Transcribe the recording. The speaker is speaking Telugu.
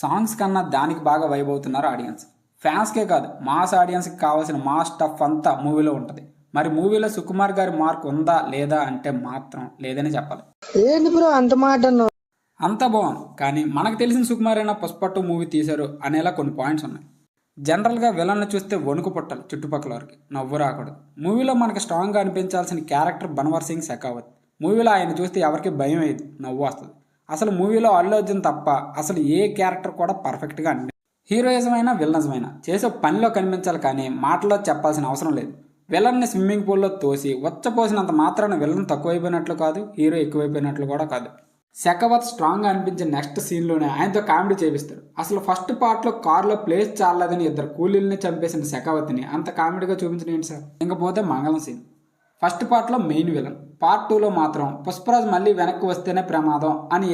సాంగ్స్ కన్నా దానికి బాగా వైబ్ అవుతున్నారు ఆడియన్స్. ఫ్యాన్స్కే కాదు, మాస్ ఆడియన్స్కి కావాల్సిన మాస్ స్టఫ్ అంతా మూవీలో ఉంటుంది. మరి మూవీలో సుకుమార్ గారి మార్క్ ఉందా లేదా అంటే మాత్రం లేదని చెప్పాలి. ఏంటి బ్రో అంత మాట అన్నావు? అంతా బాగుంది, కానీ మనకు తెలిసిన సుకుమార్ అయినా పుష్ప 2 మూవీ తీశారు అనేలా కొన్ని పాయింట్స్ ఉన్నాయి. జనరల్గా విలన్ను చూస్తే వణుకు పుట్టాలి, చుట్టుపక్కల వారికి నవ్వు రాకూడదు. మూవీలో మనకు స్ట్రాంగ్గా అనిపించాల్సిన క్యారెక్టర్ బన్వర్ సింగ్ షెకావత్. మూవీలో ఆయన చూస్తే ఎవరికి భయం అయ్యేది, నవ్వు వస్తుంది. అసలు మూవీలో అల్లు అర్జున్ తప్ప అసలు ఏ క్యారెక్టర్ కూడా పర్ఫెక్ట్గా అనిపించింది. హీరోయిజం అయినా విలనిజం అయినా చేసే పనిలో కనిపించాలి, కానీ మాటలో చెప్పాల్సిన అవసరం లేదు. విలన్ని స్విమ్మింగ్ పూల్లో తోసి వచ్చపోసినంత మాత్రాన విలన్ తక్కువైపోయినట్లు కాదు, హీరో ఎక్కువైపోయినట్లు కూడా కాదు. షెకావత్ స్ట్రాంగ్గా అనిపించే నెక్స్ట్ సీన్లోనే ఆయనతో కామెడీ చేపిస్తారు. అసలు ఫస్ట్ పార్ట్లో కారులో ప్లేస్ చాలదని 2 కూలీల్ని చంపేసిన షెకావత్ని అంత కామెడీగా చూపించిన ఏంటి సార్. ఇంకపోతే మంగళం సీన్ ఫస్ట్ పార్ట్లో మెయిన్ విలన్, పార్ట్ 2లో మాత్రం పుష్పరాజ్ మళ్ళీ వెనక్కి వస్తేనే ప్రమాదం అని